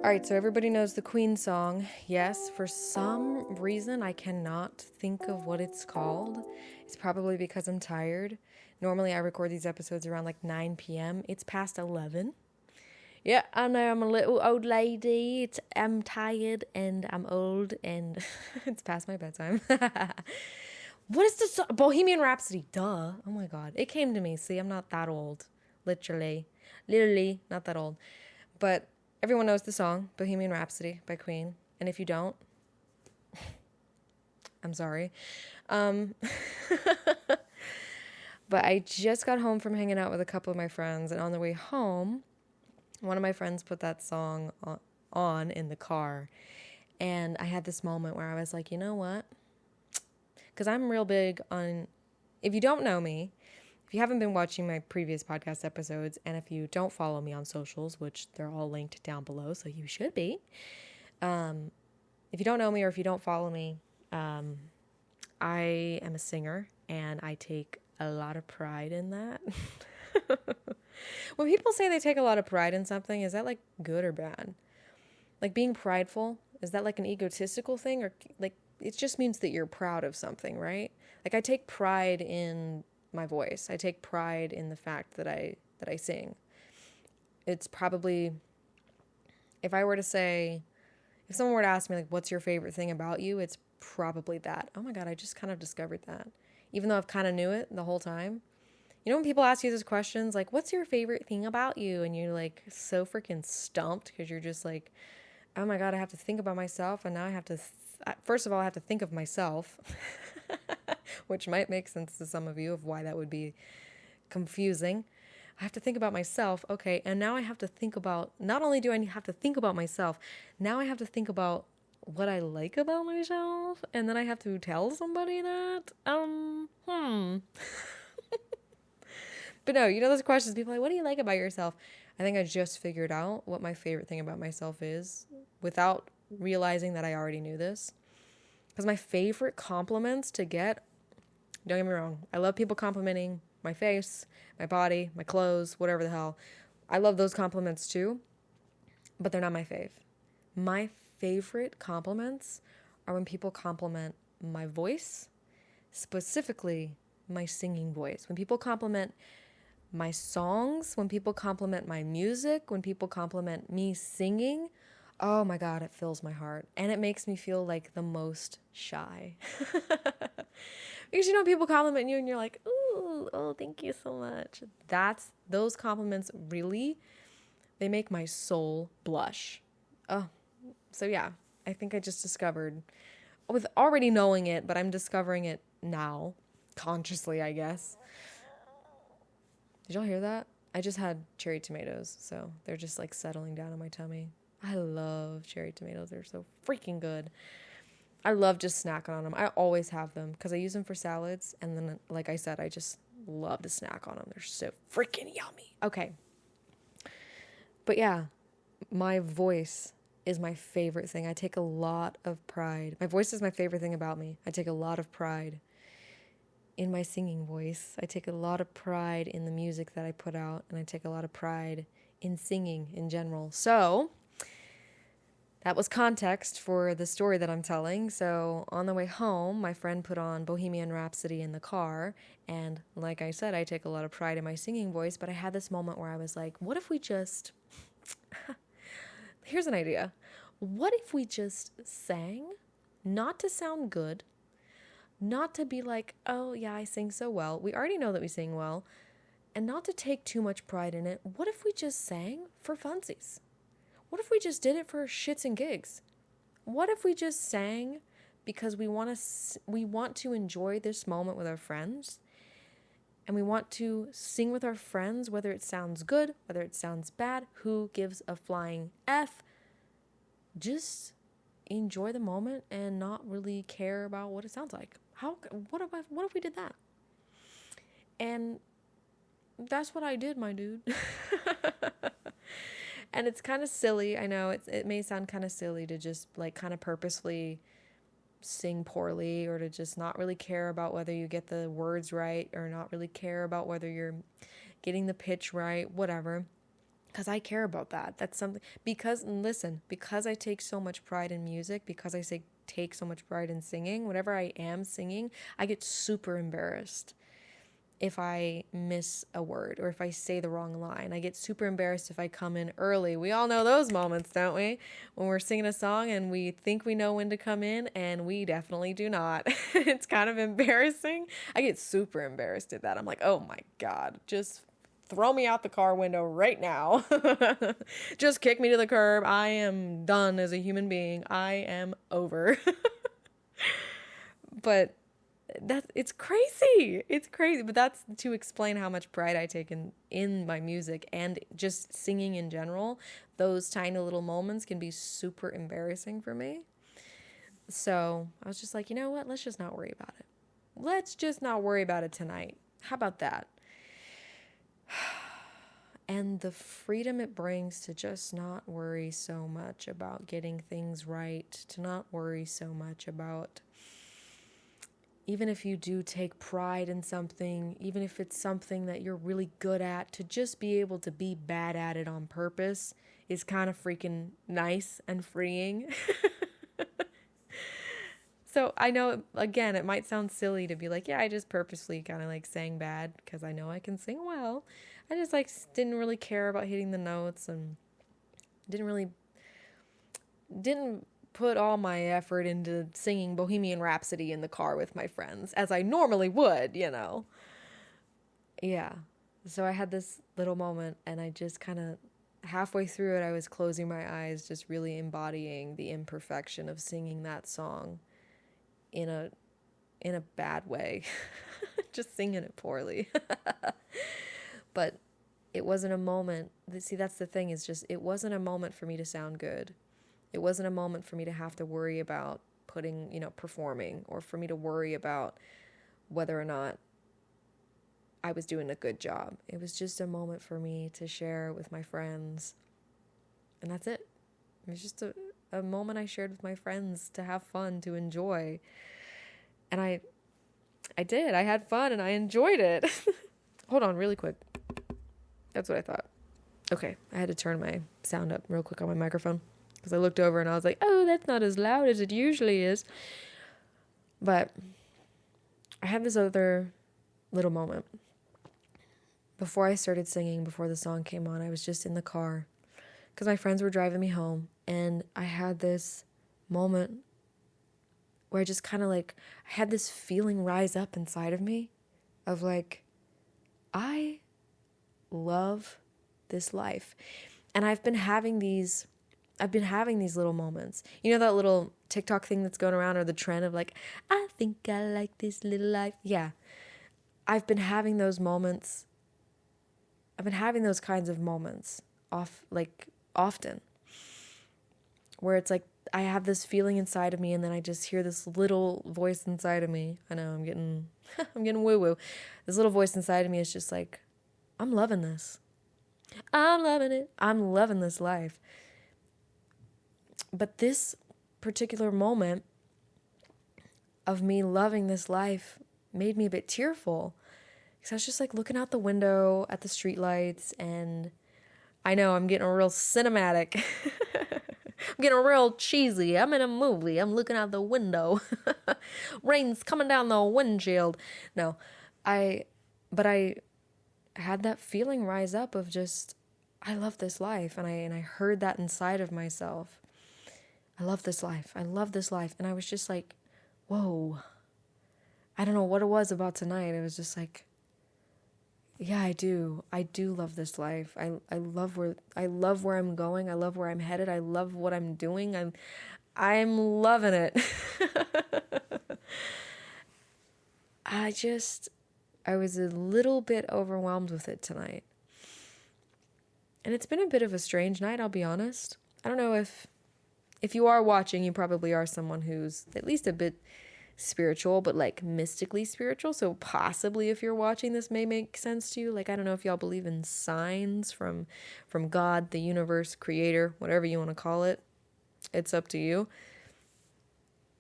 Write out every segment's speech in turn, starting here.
Alright, so everybody knows the Queen song. Yes, for some reason I cannot think of what it's called. It's probably because I'm tired. Normally I record these episodes around like 9 p.m. It's past 11. Yeah, I know I'm a little old lady. I'm tired and I'm old and it's past my bedtime. What is this? Bohemian Rhapsody. Duh. Oh my god. It came to me. See, I'm not that old. Literally, not that old. But everyone knows the song, Bohemian Rhapsody by Queen. And if you don't, I'm sorry. But I just got home from hanging out with a couple of my friends. And on the way home, one of my friends put that song on in the car. And I had this moment where I was like, you know what? Because I'm real big on, if you don't know me, if you haven't been watching my previous podcast episodes, and if you don't follow me on socials, which they're all linked down below, so you should be. If you don't know me or if you don't follow me, I am a singer, and I take a lot of pride in that. When people say they take a lot of pride in something, is that like good or bad? Like being prideful, is that like an egotistical thing, or like it just means that you're proud of something, right? Like I take pride in my voice. I take pride in the fact that I sing. It's probably, if someone were to ask me like, what's your favorite thing about you? It's probably that. Oh my God, I just kind of discovered that. Even though I've kind of knew it the whole time. You know when people ask you those questions, like, what's your favorite thing about you? And you're like so freaking stumped because you're just like, oh my God, I have to think about myself. And now I have to, first of all, I have to think of myself, which might make sense to some of you of why that would be confusing. I have to think about myself. Okay. And now I have to think about, not only do I have to think about myself, now I have to think about what I like about myself. And then I have to tell somebody that, But no, you know those questions, people are like, what do you like about yourself? I think I just figured out what my favorite thing about myself is without realizing that I already knew this. Because my favorite compliments to get, don't get me wrong, I love people complimenting my face, my body, my clothes, whatever the hell. I love those compliments too, but they're not my fave. My favorite compliments are when people compliment my voice, specifically my singing voice. When people compliment my songs, when people compliment my music, when people compliment me singing, oh my God, it fills my heart. And it makes me feel like the most shy. Because you know, people compliment you and you're like, ooh, oh, thank you so much. Those compliments really, they make my soul blush. Oh, so yeah, I think I just discovered, with already knowing it, but I'm discovering it now, consciously, I guess. Did y'all hear that? I just had cherry tomatoes, so they're just like settling down in my tummy. I love cherry tomatoes. They're so freaking good. I love just snacking on them. I always have them because I use them for salads. And then, like I said, I just love to snack on them. They're so freaking yummy. Okay. But yeah, my voice is my favorite thing. I take a lot of pride. My voice is my favorite thing about me. I take a lot of pride in my singing voice. I take a lot of pride in the music that I put out, and I take a lot of pride in singing in general. So that was context for the story that I'm telling. So on the way home, my friend put on Bohemian Rhapsody in the car, and like I said, I take a lot of pride in my singing voice, but I had this moment where I was like, what if we just here's an idea. What if we just sang, not to sound good, not to be like, oh yeah, I sing so well. We already know that we sing well. And not to take too much pride in it. What if we just sang for funsies? What if we just did it for shits and gigs? What if we just sang because we want to enjoy this moment with our friends? And we want to sing with our friends, whether it sounds good, whether it sounds bad, who gives a flying F? Just enjoy the moment and not really care about what it sounds like. What if we did that? And that's what I did, my dude. And it's kind of silly. I know it may sound kind of silly to just like kind of purposefully sing poorly, or to just not really care about whether you get the words right, or not really care about whether you're getting the pitch right, whatever. because I care about that. That's something, because I take so much pride in music, because take so much pride in singing, whenever I am singing, I get super embarrassed if I miss a word or if I say the wrong line. I get super embarrassed if I come in early. We all know those moments, don't we? When we're singing a song and we think we know when to come in and we definitely do not. It's kind of embarrassing. I get super embarrassed at that. I'm like, oh my God, just throw me out the car window right now. Just kick me to the curb. I am done as a human being. I am over. But it's crazy. It's crazy. But that's to explain how much pride I take in my music and just singing in general. Those tiny little moments can be super embarrassing for me. So I was just like, you know what? Let's just not worry about it. Let's just not worry about it tonight. How about that? And the freedom it brings to just not worry so much about getting things right, to not worry so much about, even if you do take pride in something, even if it's something that you're really good at, to just be able to be bad at it on purpose is kind of freaking nice and freeing. So I know, again, it might sound silly to be like, yeah, I just purposely kind of like sang bad because I know I can sing well. I just like didn't really care about hitting the notes and didn't put all my effort into singing Bohemian Rhapsody in the car with my friends as I normally would, you know. Yeah. So I had this little moment and I just kind of halfway through it, I was closing my eyes, just really embodying the imperfection of singing that song in a bad way. Just singing it poorly. But it wasn't a moment. See, that's the thing, is just, it wasn't a moment for me to sound good. It wasn't a moment for me to have to worry about performing, or for me to worry about whether or not I was doing a good job. It was just a moment for me to share with my friends. And that's it. It was just a moment I shared with my friends to have fun, to enjoy. And I did. I had fun and I enjoyed it. Hold on really quick. That's what I thought. Okay, I had to turn my sound up real quick on my microphone because I looked over and I was like, oh, that's not as loud as it usually is. But I had this other little moment. Before I started singing, before the song came on, I was just in the car because my friends were driving me home, and I had this moment where I just kind of like, I had this feeling rise up inside of me of like, I love this life. And I've been having these little moments. You know that little TikTok thing that's going around, or the trend of like, I think I like this little life. Yeah. I've been having those moments. I've been having those kinds of moments often, where it's like I have this feeling inside of me, and then I just hear this little voice inside of me. I know I'm getting woo-woo. This little voice inside of me is just like, I'm loving this. I'm loving it. I'm loving this life. But this particular moment of me loving this life made me a bit tearful, because I was just like looking out the window at the streetlights, and I know I'm getting real cinematic. I'm getting real cheesy. I'm in a movie. I'm looking out the window. Rain's coming down the windshield. No, but I had that feeling rise up of just, I love this life. And I heard that inside of myself. I love this life. I love this life. And I was just like, whoa. I don't know what it was about tonight. It was just like, yeah, I do love this life. I love where I'm going. I love where I'm headed. I love what I'm doing. I'm loving it. I was a little bit overwhelmed with it tonight. And it's been a bit of a strange night, I'll be honest. I don't know if you are watching, you probably are someone who's at least a bit spiritual, but like mystically spiritual. So possibly if you're watching this may make sense to you. Like, I don't know if y'all believe in signs from God, the universe, creator, whatever you want to call it. It's up to you.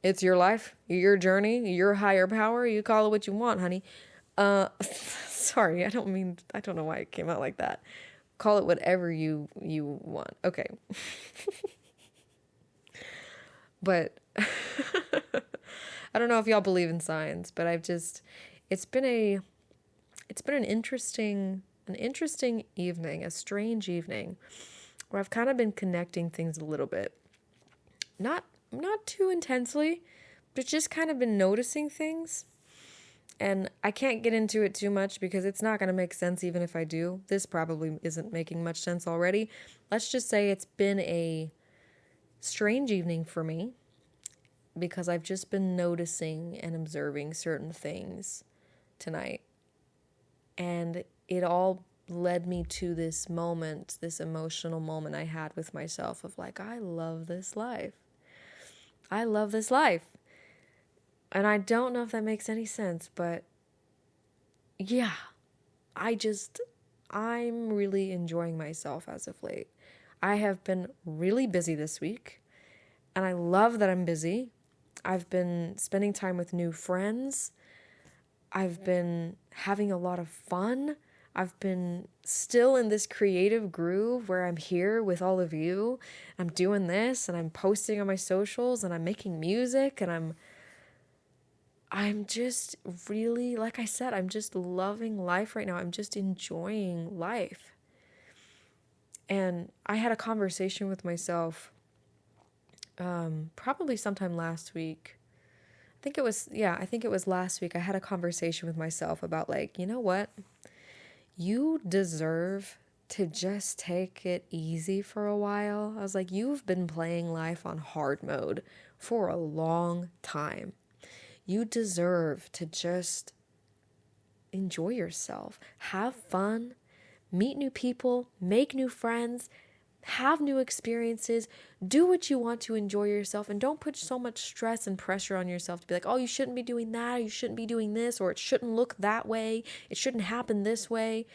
It's your life, your journey, your higher power. You call it what you want, honey. Sorry, I don't know why it came out like that. Call it whatever you want. Okay. But I don't know if y'all believe in signs, but it's been an interesting evening, a strange evening where I've kind of been connecting things a little bit. Not too intensely, but just kind of been noticing things. And I can't get into it too much because it's not going to make sense even if I do. This probably isn't making much sense already. Let's just say it's been a strange evening for me because I've just been noticing and observing certain things tonight. And it all led me to this moment, this emotional moment I had with myself of like, I love this life. I love this life. And I don't know if that makes any sense, but yeah, I'm really enjoying myself as of late. I have been really busy this week, and I love that I'm busy. I've been spending time with new friends. I've been having a lot of fun. I've been still in this creative groove where I'm here with all of you. I'm doing this, and I'm posting on my socials, and I'm making music, and I'm just really, like I said, I'm just loving life right now. I'm just enjoying life. And I had a conversation with myself probably sometime last week. I think it was last week. I had a conversation with myself about like, you know what? You deserve to just take it easy for a while. I was like, you've been playing life on hard mode for a long time. You deserve to just enjoy yourself, have fun, meet new people, make new friends, have new experiences, do what you want to enjoy yourself, and don't put so much stress and pressure on yourself to be like, oh, you shouldn't be doing that, or you shouldn't be doing this, or it shouldn't look that way, it shouldn't happen this way.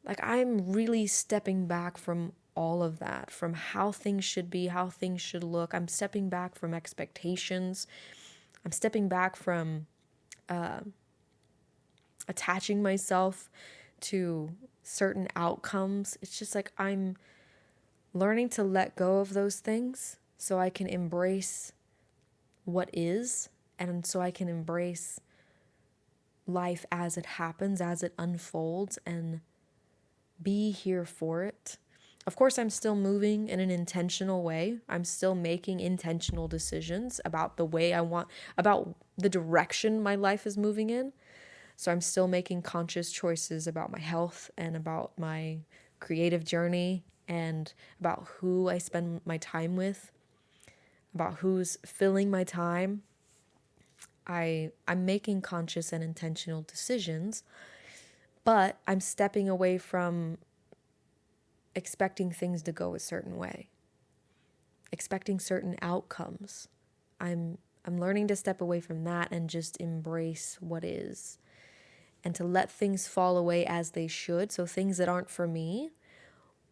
Like, I'm really stepping back from all of that, from how things should be, how things should look. I'm stepping back from expectations. I'm stepping back from attaching myself to certain outcomes. It's just like I'm learning to let go of those things so I can embrace what is, and so I can embrace life as it happens, as it unfolds, and be here for it. Of course, I'm still moving in an intentional way. I'm still making intentional decisions about the way I want, about the direction my life is moving in. So I'm still making conscious choices about my health and about my creative journey and about who I spend my time with, about who's filling my time. I'm making conscious and intentional decisions, but I'm stepping away from expecting things to go a certain way, expecting certain outcomes. I'm learning to step away from that and just embrace what is, and to let things fall away as they should. So things that aren't for me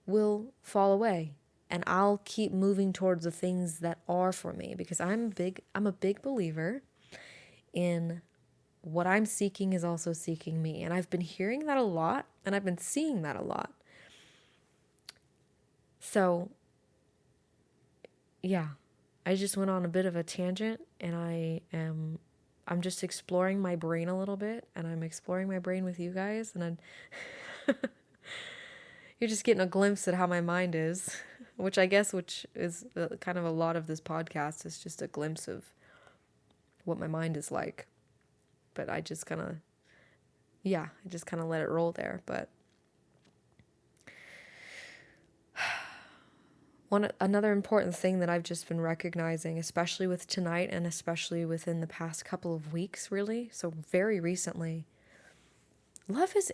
will fall away, and I'll keep moving towards the things that are for me, because I'm a big believer in what I'm seeking is also seeking me. And I've been hearing that a lot, and I've been seeing that a lot. So, yeah, I just went on a bit of a tangent, and I'm just exploring my brain a little bit, and I'm exploring my brain with you guys, and you're just getting a glimpse at how my mind is, which is kind of a lot of this podcast is just a glimpse of what my mind is like. But I just kind of let it roll there. But another important thing that I've just been recognizing, especially with tonight and especially within the past couple of weeks, really, so very recently, love is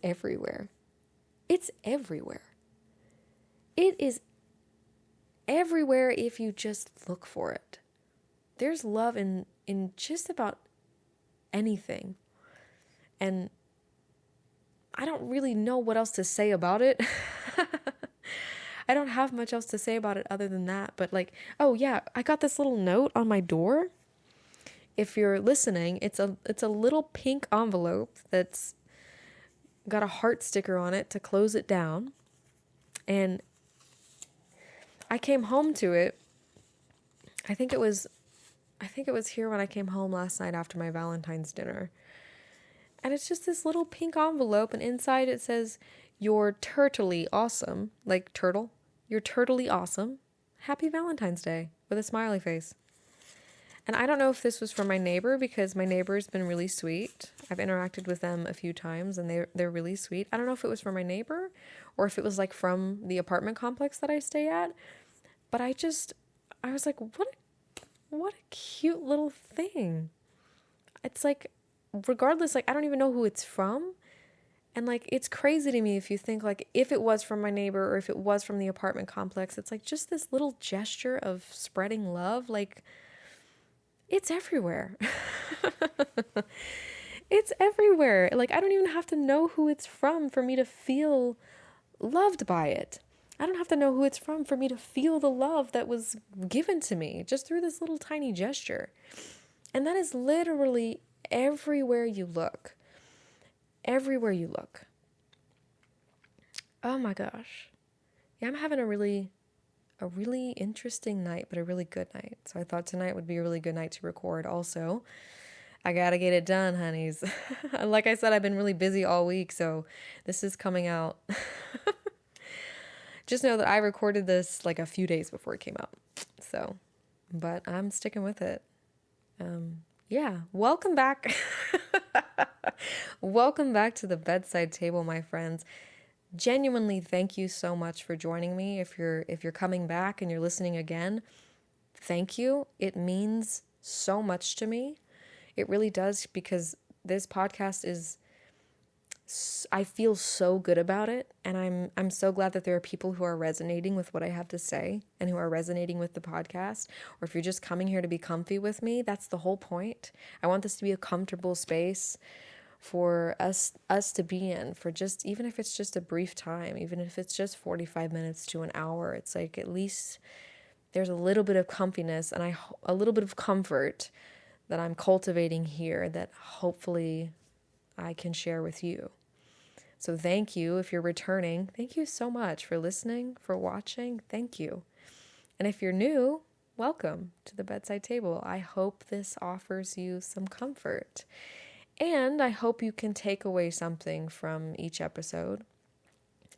everywhere. It's everywhere. It is everywhere if you just look for it. There's love in just about anything. And I don't really know what else to say about it. I don't have much else to say about it other than that. But like, oh yeah, I got this little note on my door. If you're listening, it's a little pink envelope that's got a heart sticker on it to close it down. And I came home to it. I think it was here when I came home last night after my Valentine's dinner. And it's just this little pink envelope, and inside it says, "You're turtly awesome." Like turtle. "You're turtly awesome. Happy Valentine's Day," with a smiley face. And I don't know if this was from my neighbor, because my neighbor's been really sweet. I've interacted with them a few times, and they're really sweet. I don't know if it was from my neighbor or if it was like from the apartment complex that I stay at. But I was like, what a cute little thing. It's like, regardless, like, I don't even know who it's from. And like, it's crazy to me if you think like, if it was from my neighbor or if it was from the apartment complex, it's like just this little gesture of spreading love. Like, it's everywhere. It's everywhere. Like, I don't even have to know who it's from for me to feel loved by it. I don't have to know who it's from for me to feel the love that was given to me just through this little tiny gesture. And that is literally everywhere you look. Everywhere you look. Oh my gosh. Yeah, I'm having a really interesting night, but a really good night. So I thought tonight would be a really good night to record. Also, I gotta get it done, honeys. Like I said, I've been really busy all week, so this is coming out. Just know that I recorded this like a few days before it came out. So, but I'm sticking with it. Yeah, welcome back. Welcome back to the bedside table, my friends. Genuinely, thank you so much for joining me. If you're coming back and you're listening again, thank you. It means so much to me. It really does, because this podcast is, I feel so good about it, and I'm so glad that there are people who are resonating with what I have to say and who are resonating with the podcast. Or if you're just coming here to be comfy with me, that's the whole point. I want this to be a comfortable space for us to be in, for just, even if it's just a brief time, even if it's just 45 minutes to an hour, it's like at least there's a little bit of comfiness and a little bit of comfort that I'm cultivating here that hopefully I can share with you. So thank you if you're returning. Thank you so much for listening, for watching. Thank you. And if you're new, welcome to the bedside table. I hope this offers you some comfort. And I hope you can take away something from each episode.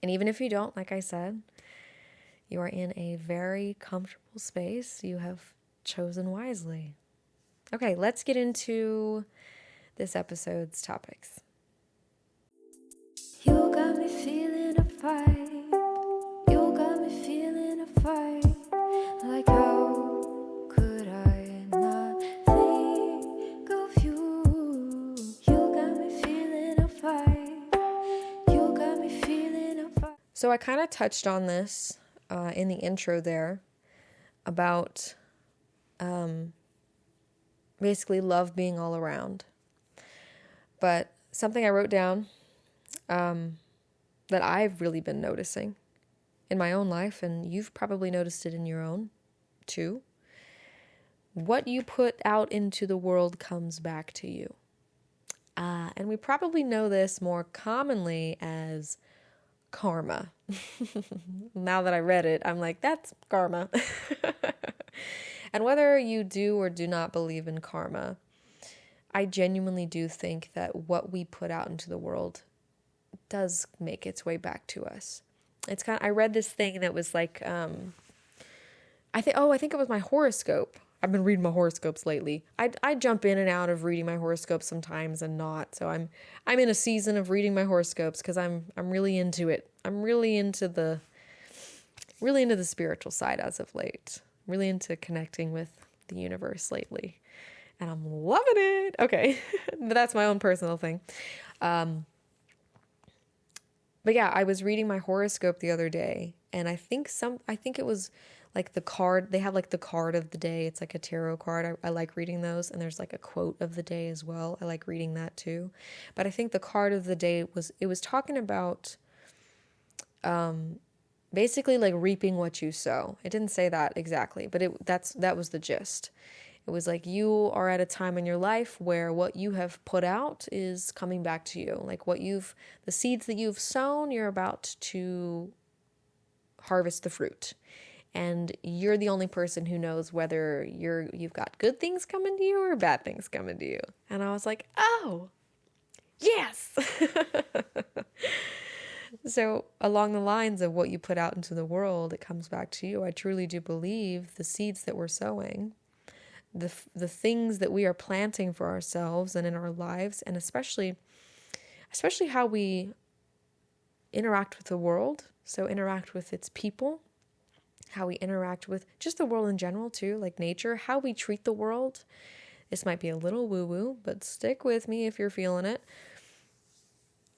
And even if you don't, like I said, you are in a very comfortable space. You have chosen wisely. Okay, let's get into this episode's topics. You got me feeling a vibe. You got me feeling a vibe. Like, how could I not think of you? You got me feeling a vibe. You got me feeling a vibe. So I kind of touched on this in the intro there about basically love being all around. But something I wrote down that I've really been noticing in my own life, and you've probably noticed it in your own too. What you put out into the world comes back to you. And we probably know this more commonly as karma. Now that I read it, I'm like, that's karma. And whether you do or do not believe in karma, I genuinely do think that what we put out into the world does make its way back to us. It's kind of, I read this thing that was like, I think it was my horoscope. I've been reading my horoscopes lately. I jump in and out of reading my horoscopes sometimes and not. So I'm in a season of reading my horoscopes because I'm really into it. I'm really into the spiritual side as of late. Really into connecting with the universe lately. And I'm loving it. Okay. But that's my own personal thing. But yeah, I was reading my horoscope the other day, and I think it was like the card, they have like the card of the day. It's like a tarot card. I like reading those. And there's like a quote of the day as well. I like reading that too. But I think the card of the day was talking about, basically like reaping what you sow. It didn't say that exactly, but that was the gist. It was like you are at a time in your life where what you have put out is coming back to you. Like the seeds that you've sown, you're about to harvest the fruit. And you're the only person who knows whether you've got good things coming to you or bad things coming to you. And I was like, oh, yes. So along the lines of what you put out into the world, it comes back to you. I truly do believe the seeds that we're sowing, the things that we are planting for ourselves and in our lives, and especially how we interact with the world, so interact with its people, how we interact with just the world in general too, like nature, how we treat the world. This might be a little woo-woo, but stick with me if you're feeling it.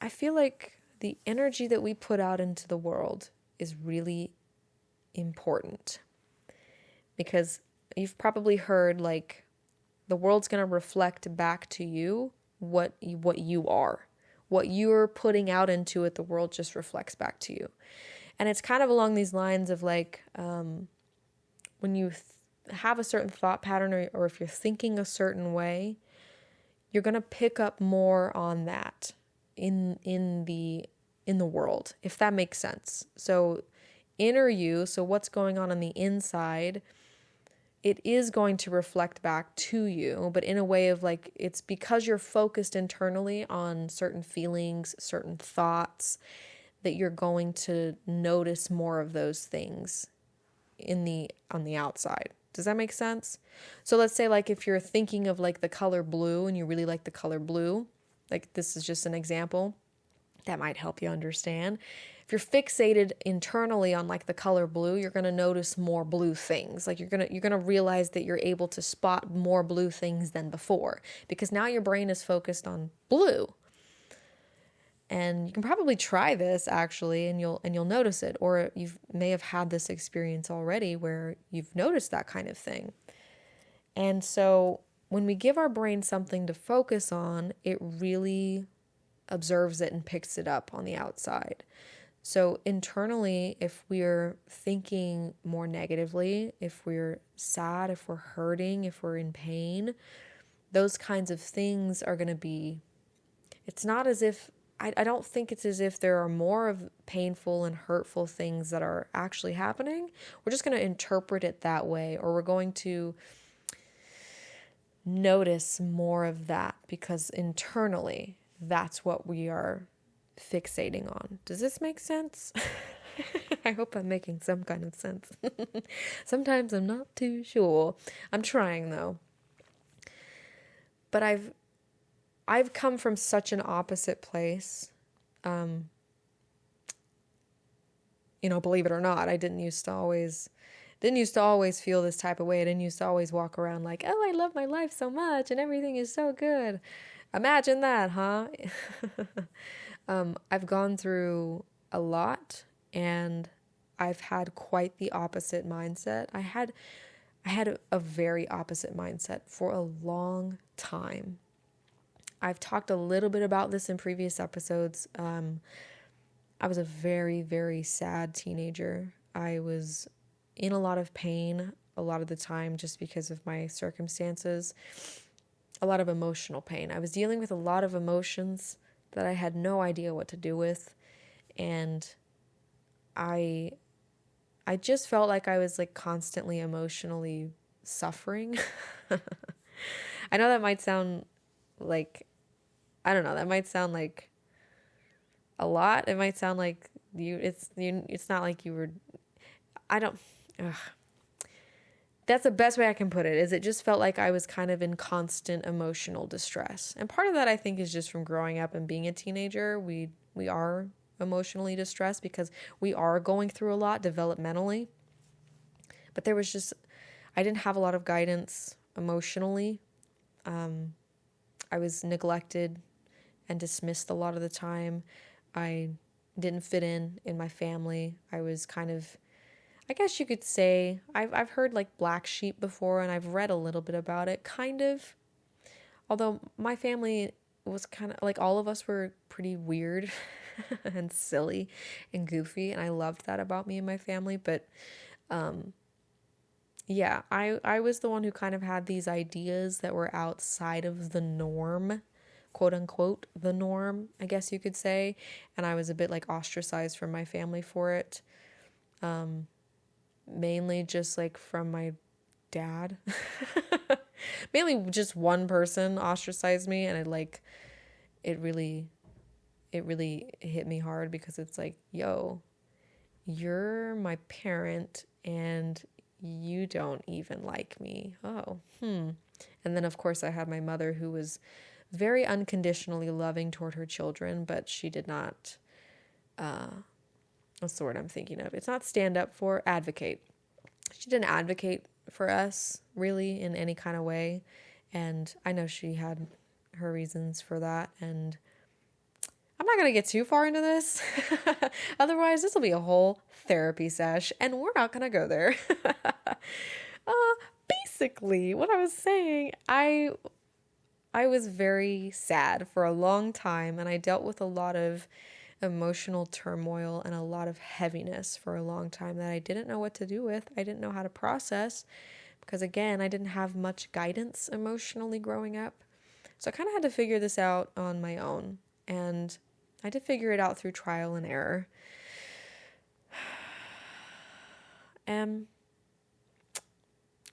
I feel like the energy that we put out into the world is really important, because you've probably heard like the world's going to reflect back to you what you are. What you're putting out into it, the world just reflects back to you. And it's kind of along these lines of like when you have a certain thought pattern, or if you're thinking a certain way, you're going to pick up more on that in the world, if that makes sense. So inner you, so what's going on the inside, it is going to reflect back to you, but in a way of like, it's because you're focused internally on certain feelings, certain thoughts, that you're going to notice more of those things on the outside. Does that make sense? So let's say like if you're thinking of like the color blue and you really like the color blue, like this is just an example that might help you understand. If you're fixated internally on like the color blue, you're going to notice more blue things. Like you're going to realize that you're able to spot more blue things than before, because now your brain is focused on blue. And you can probably try this actually, and you'll notice it, or you may have had this experience already where you've noticed that kind of thing. And so when we give our brain something to focus on, it really observes it and picks it up on the outside. So internally, if we're thinking more negatively, if we're sad, if we're hurting, if we're in pain, those kinds of things are going to be, it's not as if, I don't think it's as if there are more of painful and hurtful things that are actually happening. We're just going to interpret it that way, or we're going to notice more of that because internally that's what we are fixating on. Does this make sense? I hope I'm making some kind of sense. Sometimes I'm not too sure. I'm trying though. But I've come from such an opposite place. Believe it or not, I didn't used to always feel this type of way. I didn't used to always walk around like, oh, I love my life so much and everything is so good. Imagine that, huh? I've gone through a lot, and I've had quite the opposite mindset. I had a very opposite mindset for a long time. I've talked a little bit about this in previous episodes. I was a very, very sad teenager. I was in a lot of pain a lot of the time just because of my circumstances. A lot of emotional pain. I was dealing with a lot of emotions that I had no idea what to do with. And I just felt like I was like constantly emotionally suffering. I know that might sound like, I don't know, that might sound like a lot. It might sound like it's not like you were, that's the best way I can put it, is it just felt like I was kind of in constant emotional distress. And part of that I think is just from growing up and being a teenager. We are emotionally distressed because we are going through a lot developmentally. But there was just, I didn't have a lot of guidance emotionally. I was neglected and dismissed a lot of the time. I didn't fit in my family. I was kind of, I guess you could say, I've heard like black sheep before, and I've read a little bit about it, kind of. Although my family was kind of, like all of us were pretty weird and silly and goofy, and I loved that about me and my family. But yeah, I was the one who kind of had these ideas that were outside of the norm, quote unquote, the norm, I guess you could say. And I was a bit like ostracized from my family for it. Mainly just like from my dad. Mainly just one person ostracized me, and it really hit me hard because it's like, yo, you're my parent and you don't even like me. Oh, And then, of course, I had my mother who was very unconditionally loving toward her children, but she did not, what's the word I'm thinking of? It's not stand up for, advocate. She didn't advocate for us really in any kind of way. And I know she had her reasons for that. And I'm not going to get too far into this. Otherwise, this will be a whole therapy sesh, and we're not going to go there. Basically, what I was saying, I was very sad for a long time, and I dealt with a lot of emotional turmoil and a lot of heaviness for a long time that I didn't know what to do with. I didn't know how to process because, again, I didn't have much guidance emotionally growing up. So I kind of had to figure this out on my own, and I did figure it out through trial and error.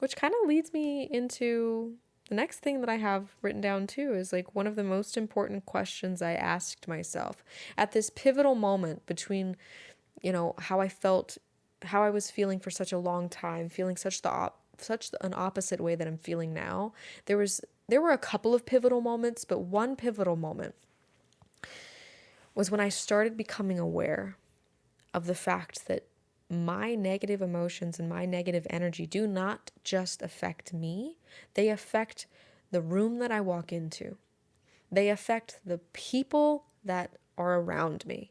Which kind of leads me into the next thing that I have written down too, is like one of the most important questions I asked myself at this pivotal moment between, how I felt, how I was feeling for such a long time, feeling such an opposite way that I'm feeling now. There were a couple of pivotal moments, but one pivotal moment was when I started becoming aware of the fact that my negative emotions and my negative energy do not just affect me. They affect the room that I walk into. They affect the people that are around me.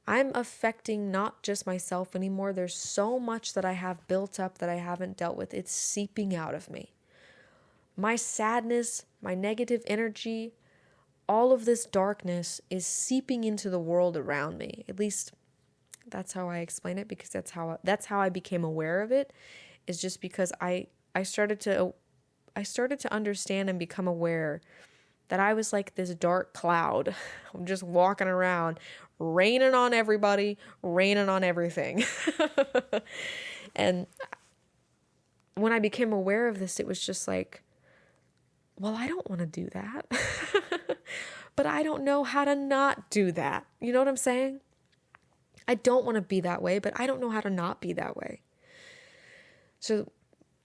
I'm affecting not just myself anymore. There's so much that I have built up that I haven't dealt with. It's seeping out of me. My sadness, my negative energy, all of this darkness is seeping into the world around me. At least that's how I explain it, because that's how I became aware of it, is just because I started to understand and become aware that I was like this dark cloud. I'm just walking around, raining on everybody, raining on everything. And when I became aware of this, it was just like, well, I don't want to do that. But I don't know how to not do that. You know what I'm saying? I don't want to be that way, but I don't know how to not be that way. So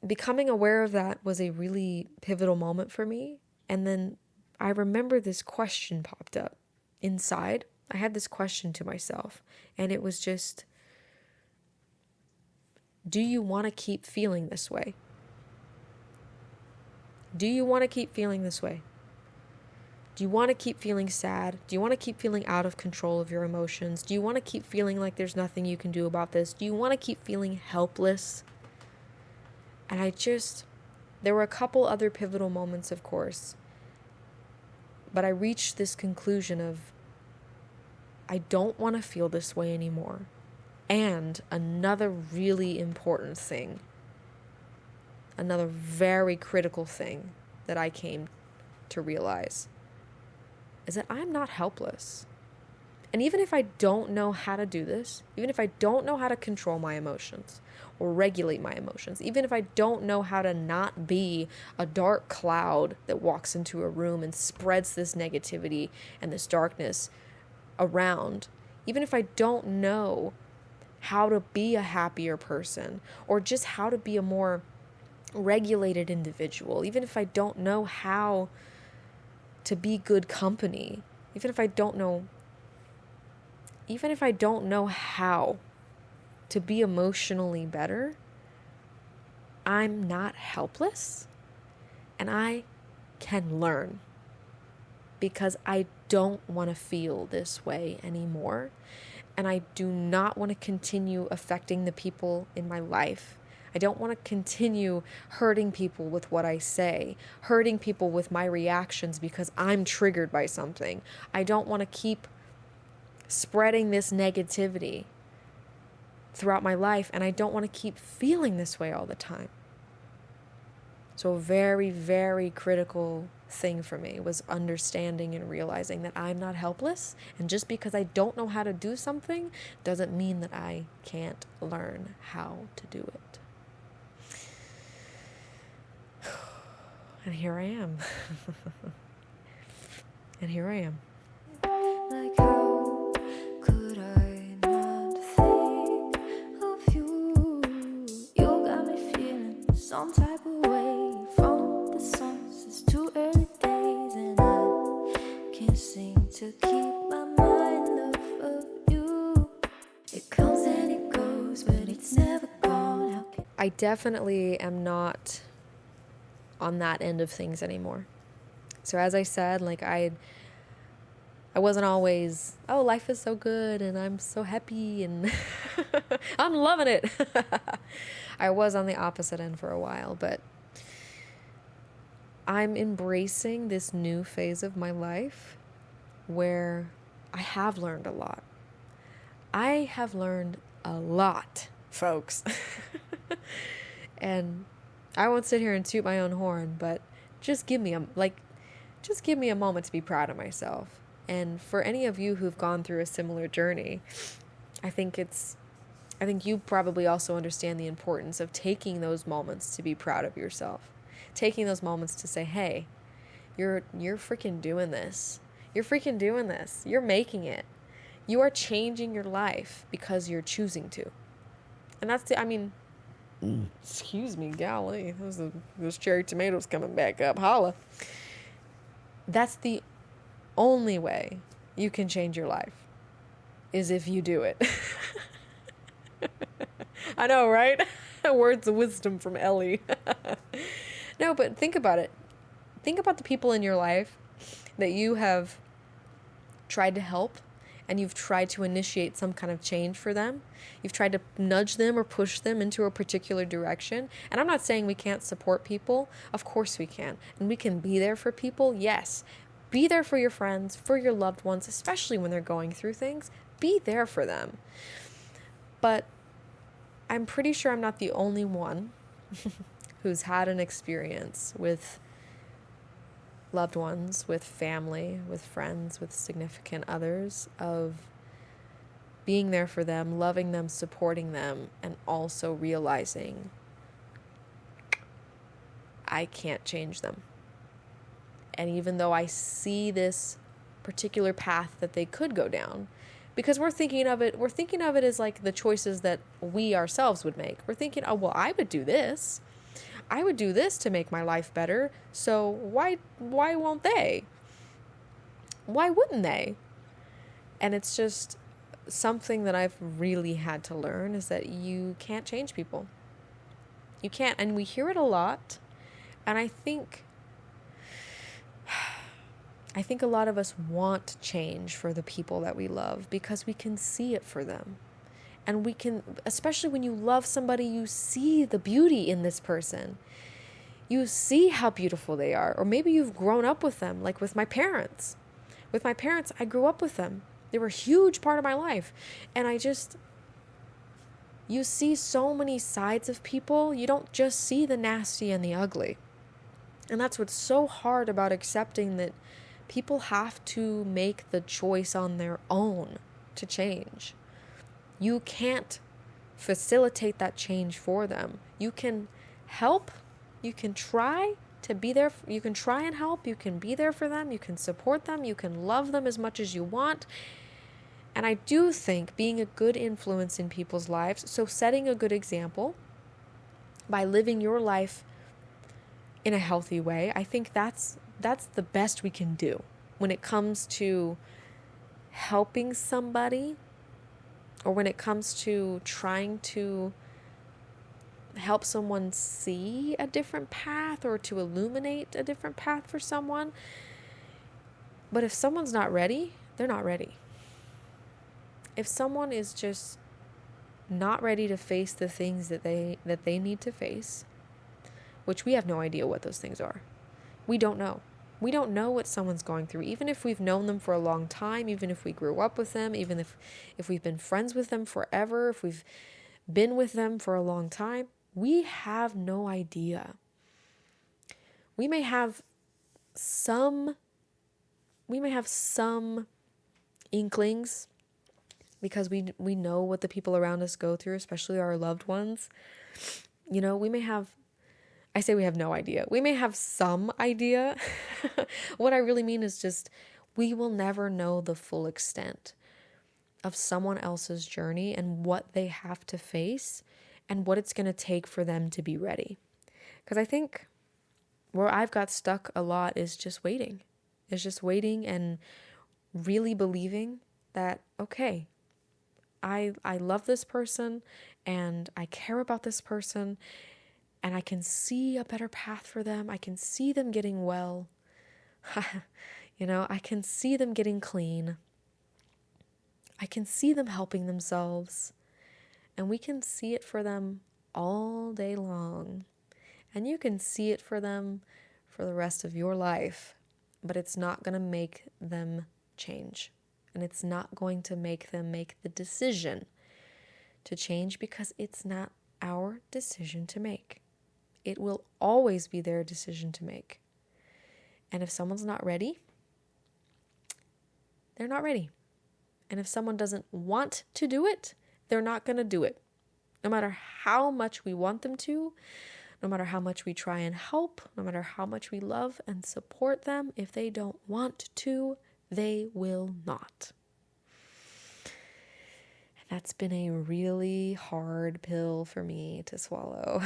becoming aware of that was a really pivotal moment for me. And then I remember this question popped up inside. I had this question to myself, and it was just, do you want to keep feeling this way? Do you want to keep feeling this way? Do you want to keep feeling sad? Do you want to keep feeling out of control of your emotions? Do you want to keep feeling like there's nothing you can do about this? Do you want to keep feeling helpless? And there were a couple other pivotal moments, of course, but I reached this conclusion of, I don't want to feel this way anymore. And another really important thing, another very critical thing that I came to realize, is that I'm not helpless. And even if I don't know how to do this, even if I don't know how to control my emotions or regulate my emotions, even if I don't know how to not be a dark cloud that walks into a room and spreads this negativity and this darkness around, even if I don't know how to be a happier person or just how to be a more regulated individual, even if I don't know how to be good company, even if I don't know how to be emotionally better, I'm not helpless, and I can learn, because I don't want to feel this way anymore, and I do not want to continue affecting the people in my life. I don't want to continue hurting people with what I say, hurting people with my reactions because I'm triggered by something. I don't want to keep spreading this negativity throughout my life, and I don't want to keep feeling this way all the time. So a very, very critical thing for me was understanding and realizing that I'm not helpless. And just because I don't know how to do something doesn't mean that I can't learn how to do it. And here I am. And here I am. Like how could I not think of you? You got me feeling some type of way from the sunsets to early days, and I can't seem to keep my mind off of you. It comes and it goes, but it's never gone. How can I definitely am not on that end of things anymore. So as I said, like I wasn't always, oh, life is so good and I'm so happy and I'm loving it. I was on the opposite end for a while, but I'm embracing this new phase of my life where I have learned a lot. I have learned a lot, folks. And I won't sit here and toot my own horn, but just give me a moment to be proud of myself. And for any of you who've gone through a similar journey, I think you probably also understand the importance of taking those moments to be proud of yourself. Taking those moments to say, hey, you're freaking doing this. You're freaking doing this. You're making it. You are changing your life because you're choosing to. And excuse me, golly, those cherry tomatoes coming back up, holla. That's the only way you can change your life, is if you do it. I know, right? Words of wisdom from Ellie. No, but think about it. Think about the people in your life that you have tried to help, and you've tried to initiate some kind of change for them. You've tried to nudge them or push them into a particular direction. And I'm not saying we can't support people. Of course we can. And we can be there for people. Yes. Be there for your friends, for your loved ones, especially when they're going through things. Be there for them. But I'm pretty sure I'm not the only one who's had an experience with loved ones, with family, with friends, with significant others, of being there for them, loving them, supporting them, and also realizing I can't change them. And even though I see this particular path that they could go down, because we're thinking of it as like the choices that we ourselves would make. We're thinking, oh, well, I would do this. I would do this to make my life better. So why won't they? Why wouldn't they? And it's just something that I've really had to learn, is that you can't change people. You can't. And we hear it a lot. And I think a lot of us want change for the people that we love because we can see it for them. And we can, especially when you love somebody, you see the beauty in this person. You see how beautiful they are. Or maybe you've grown up with them, like with my parents. With my parents, I grew up with them. They were a huge part of my life. And you see so many sides of people. You don't just see the nasty and the ugly. And that's what's so hard about accepting, that people have to make the choice on their own to change. You can't facilitate that change for them. You can help. You can try to be there. You can try and help. You can be there for them. You can support them. You can love them as much as you want. And I do think being a good influence in people's lives, so setting a good example by living your life in a healthy way, I think that's the best we can do when it comes to helping somebody, or when it comes to trying to help someone see a different path, or to illuminate a different path for someone. But if someone's not ready, they're not ready. If someone is just not ready to face the things that they need to face, which we have no idea what those things are. We don't know. We don't know what someone's going through, even if we've known them for a long time, even if we grew up with them, even if we've been friends with them forever, if we've been with them for a long time. We have no idea. we may have some inklings because we know what the people around us go through, especially our loved ones. You know, I say we have no idea. We may have some idea. What I really mean is just we will never know the full extent of someone else's journey and what they have to face and what it's going to take for them to be ready. Because I think where I've got stuck a lot is just waiting. It's just waiting and really believing that, okay, I love this person and I care about this person and I can see a better path for them. I can see them getting well. You know, I can see them getting clean. I can see them helping themselves. And we can see it for them all day long. And you can see it for them for the rest of your life. But it's not going to make them change. And it's not going to make them make the decision to change because it's not our decision to make. It will always be their decision to make. And if someone's not ready, they're not ready. And if someone doesn't want to do it, they're not going to do it. No matter how much we want them to, no matter how much we try and help, no matter how much we love and support them, if they don't want to, they will not. And that's been a really hard pill for me to swallow.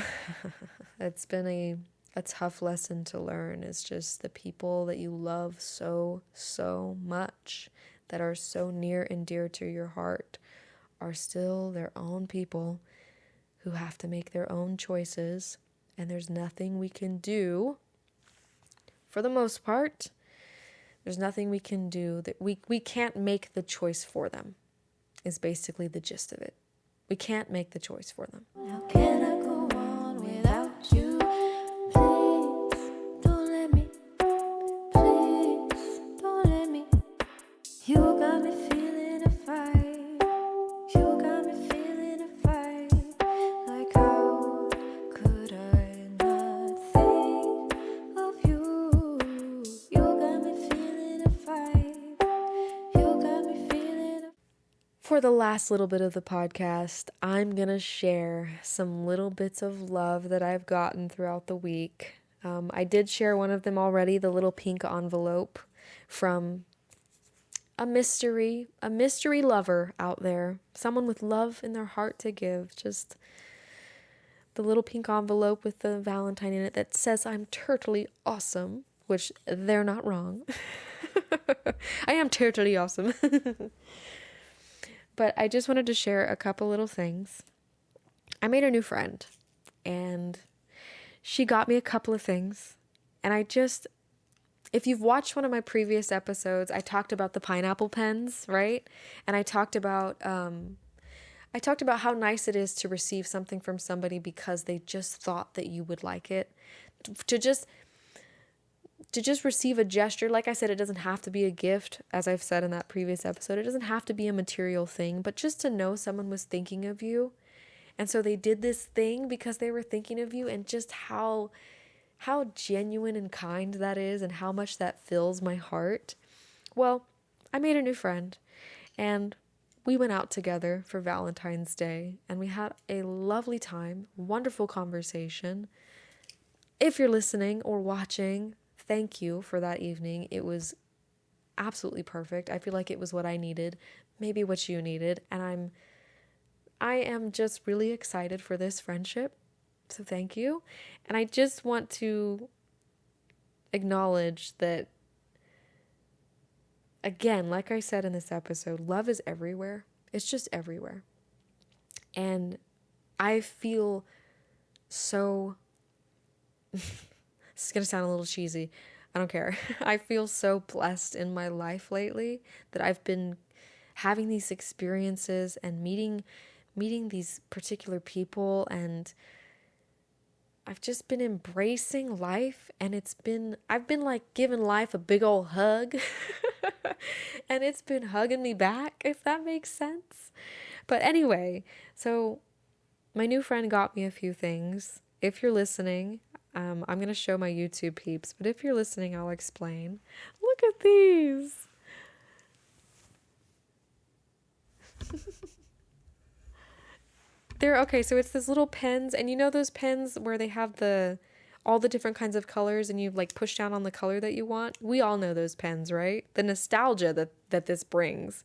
It's been a tough lesson to learn. It's just the people that you love so, so much, that are so near and dear to your heart, are still their own people who have to make their own choices. And there's nothing we can do, for the most part, there's nothing we can do that we can't make the choice for them, is basically the gist of it. We can't make the choice for them. How can I go on without you? Please don't let me. Please don't let me. You got me feeling a fight. You got me feeling a fight. Like how could I not think of you? You got me feeling a fight. You got me feeling a For the last little bit of the podcast, I'm going to share some little bits of love that I've gotten throughout the week. I did share one of them already, the little pink envelope from a mystery lover out there, someone with love in their heart to give. Just the little pink envelope with the Valentine in it that says I'm totally awesome, which they're not wrong. I am totally awesome. But I just wanted to share a couple little things. I made a new friend, and she got me a couple of things. And if you've watched one of my previous episodes, I talked about the pineapple pens, right? And I talked about how nice it is to receive something from somebody because they just thought that you would like it. To just receive a gesture. Like I said, it doesn't have to be a gift, as I've said in that previous episode. It doesn't have to be a material thing, but just to know someone was thinking of you. And so they did this thing because they were thinking of you, and just how genuine and kind that is and how much that fills my heart. Well, I made a new friend, and we went out together for Valentine's Day, and we had a lovely time, wonderful conversation. If you're listening or watching, thank you for that evening. It was absolutely perfect. I feel like it was what I needed, maybe what you needed, and I am just really excited for this friendship. So thank you. And I just want to acknowledge that, again, like I said in this episode, love is everywhere. It's just everywhere. And I feel so this is going to sound a little cheesy. I don't care. I feel so blessed in my life lately that I've been having these experiences and meeting these particular people, and I've just been embracing life, and I've been like giving life a big old hug and it's been hugging me back, if that makes sense. But anyway, so my new friend got me a few things. If you're listening, I'm going to show my YouTube peeps, but if you're listening, I'll explain. Look at these. They're okay, so it's this little pens, and you know those pens where they have all the different kinds of colors and you like push down on the color that you want? We all know those pens, right? The nostalgia that this brings.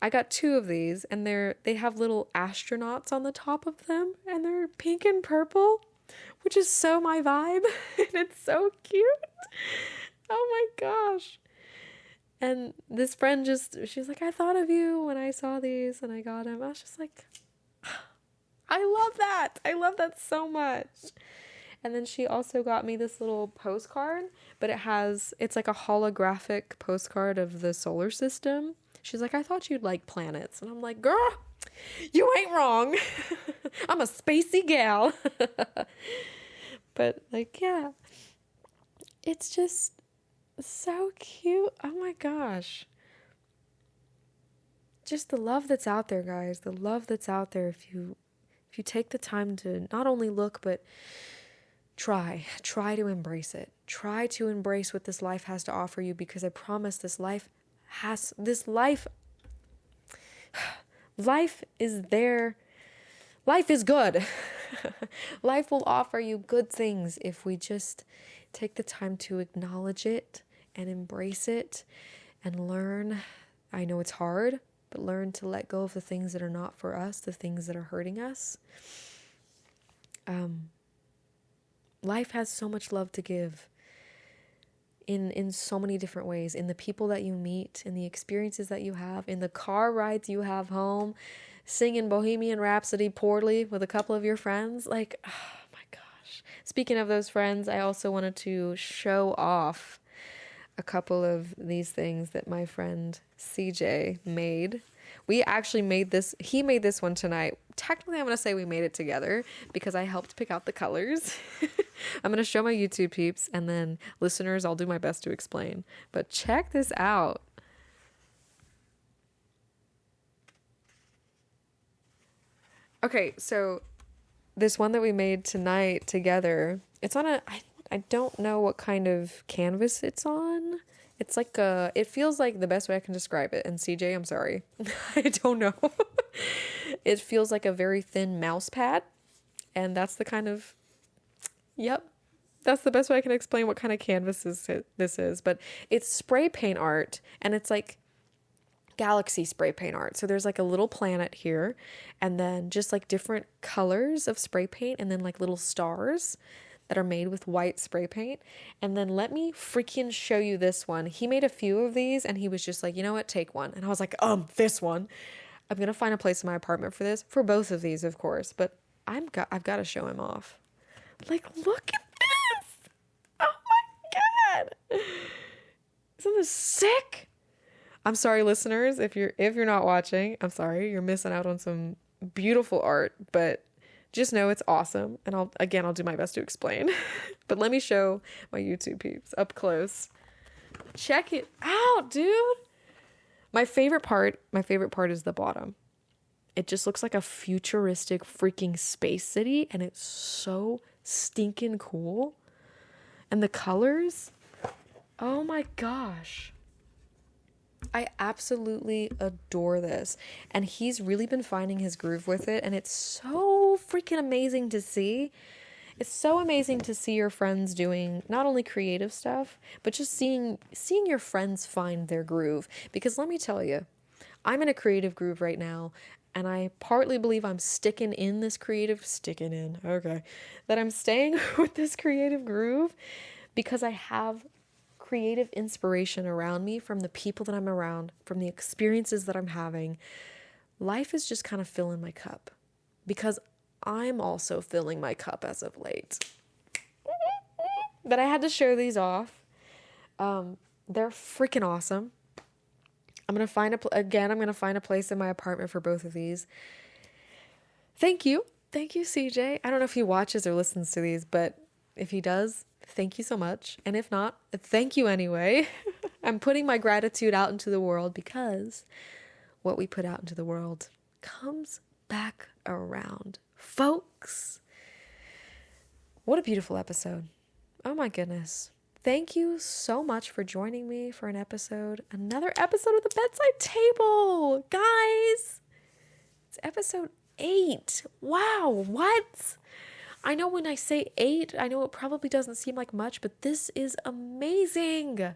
I got 2 of these, and they have little astronauts on the top of them, and they're pink and purple, which is so my vibe. And it's so cute. Oh my gosh. And this friend she's like, I thought of you when I saw these and I got them. I was just like, I love that. I love that so much. And then she also got me this little postcard, but it's like a holographic postcard of the solar system. She's like, I thought you'd like planets. And I'm like, girl, you ain't wrong. I'm a spacey gal. But like, yeah, it's just so cute. Oh my gosh. Just the love that's out there, guys. The love that's out there if you take the time to not only look, but try to embrace it. Try to embrace what this life has to offer you, because I promise life is there. Life is good. Life will offer you good things if we just take the time to acknowledge it and embrace it and learn. I know it's hard, but learn to let go of the things that are not for us, the things that are hurting us. Life has so much love to give in so many different ways, in the people that you meet, in the experiences that you have, in the car rides you have home, singing Bohemian Rhapsody poorly with a couple of your friends. Like, oh my gosh. Speaking of those friends, I also wanted to show off a couple of these things that my friend CJ made. We actually he made this one tonight. Technically, I'm going to say we made it together because I helped pick out the colors. I'm going to show my YouTube peeps, and then listeners, I'll do my best to explain. But check this out. Okay, so this one that we made tonight together, it's on I don't know what kind of canvas it's on. It's like it feels like the best way I can describe it. And CJ, I'm sorry. I don't know. It feels like a very thin mouse pad. And that's the kind of, yep. That's the best way I can explain what kind of canvas this is. But it's spray paint art, and it's like galaxy spray paint art. So there's like a little planet here, and then just like different colors of spray paint, and then like little stars that are made with white spray paint. And then let me freaking show you this one. He made a few of these, and he was just like, you know what, take one. And I was like, this one. I'm going to find a place in my apartment for this, for both of these, of course, but I've got to show him off. Like, look at this. Oh my God. Isn't this sick? I'm sorry, listeners, if you're not watching, I'm sorry, you're missing out on some beautiful art, but just know it's awesome. And I'll do my best to explain. But let me show my YouTube peeps up close. Check it out, dude. My favorite part is the bottom. It just looks like a futuristic freaking space city, and it's so stinking cool. And the colors, oh my gosh. I absolutely adore this. And he's really been finding his groove with it, and it's so freaking amazing to see. It's so amazing to see your friends doing not only creative stuff, but just seeing your friends find their groove. Because let me tell you, I'm in a creative groove right now, and I partly believe I'm that I'm staying with this creative groove because I have creative inspiration around me from the people that I'm around, from the experiences that I'm having. Life is just kind of filling my cup because I'm also filling my cup as of late. But I had to show these off. They're freaking awesome. I'm going to find a place in my apartment for both of these. Thank you, CJ. I don't know if he watches or listens to these, but if he does, thank you so much. And if not, thank you anyway. I'm putting my gratitude out into the world because what we put out into the world comes back around. Folks, What a beautiful episode. Oh my goodness. Thank you so much for joining me for another episode of the Bedside Table. Guys, it's episode 8. Wow, what? I know when I say 8, I know it probably doesn't seem like much, but this is amazing.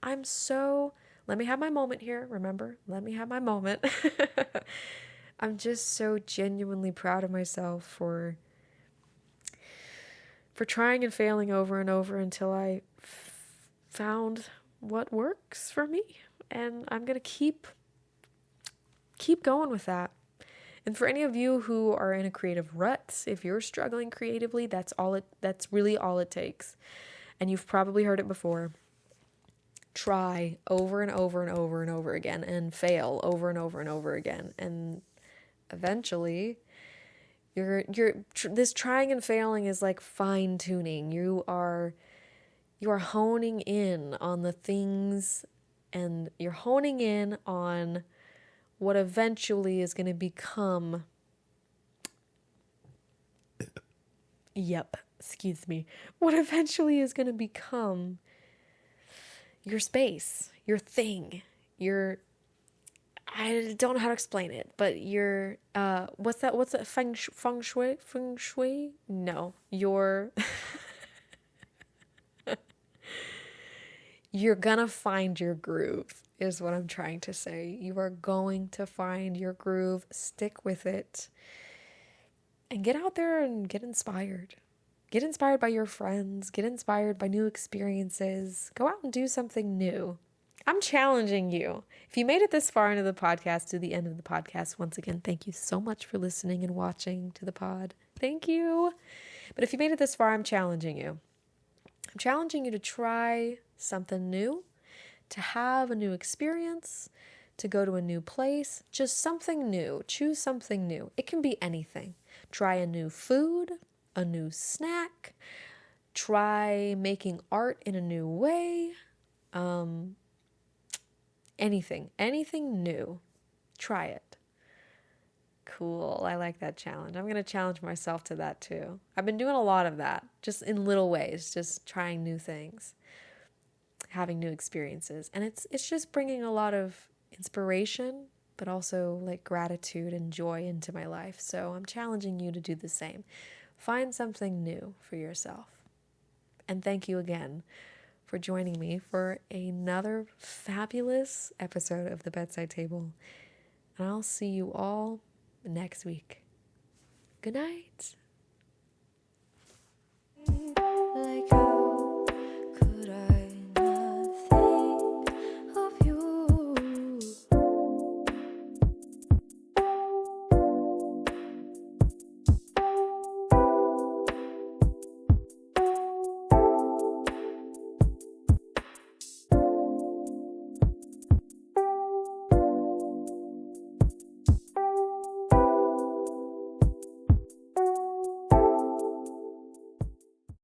Let me have my moment here, remember? Let me have my moment. I'm just so genuinely proud of myself for trying and failing over and over until I found what works for me. And I'm going to keep going with that. And for any of you who are in a creative rut, if you're struggling creatively, that's really all it takes. And you've probably heard it before. Try over and over and over and over again and fail over and over and over again. And eventually this trying and failing is like fine tuning. You are honing in on the things, and you're honing in on what eventually is going to become, what eventually is going to become your space, your thing, I don't know how to explain it, but what's that, feng shui? No, you're gonna find your groove, is what I'm trying to say. You are going to find your groove, stick with it, and get out there and get inspired. Get inspired by your friends, get inspired by new experiences. Go out and do something new. I'm challenging you. If you made it this far into the podcast, to the end of the podcast, once again, thank you so much for listening and watching to the pod. Thank you. But if you made it this far, I'm challenging you. I'm challenging you to try something new, to have a new experience, to go to a new place, just something new. Choose something new. It can be anything. Try a new food, a new snack, try making art in a new way, anything new. Try it. Cool. I like that challenge. I'm going to challenge myself to that too. I've been doing a lot of that, just in little ways, just trying new things, having new experiences. And it's just bringing a lot of inspiration, but also like gratitude and joy into my life. So I'm challenging you to do the same. Find something new for yourself. And thank you again for joining me for another fabulous episode of the Bedside Table. And I'll see you all next week. Good night.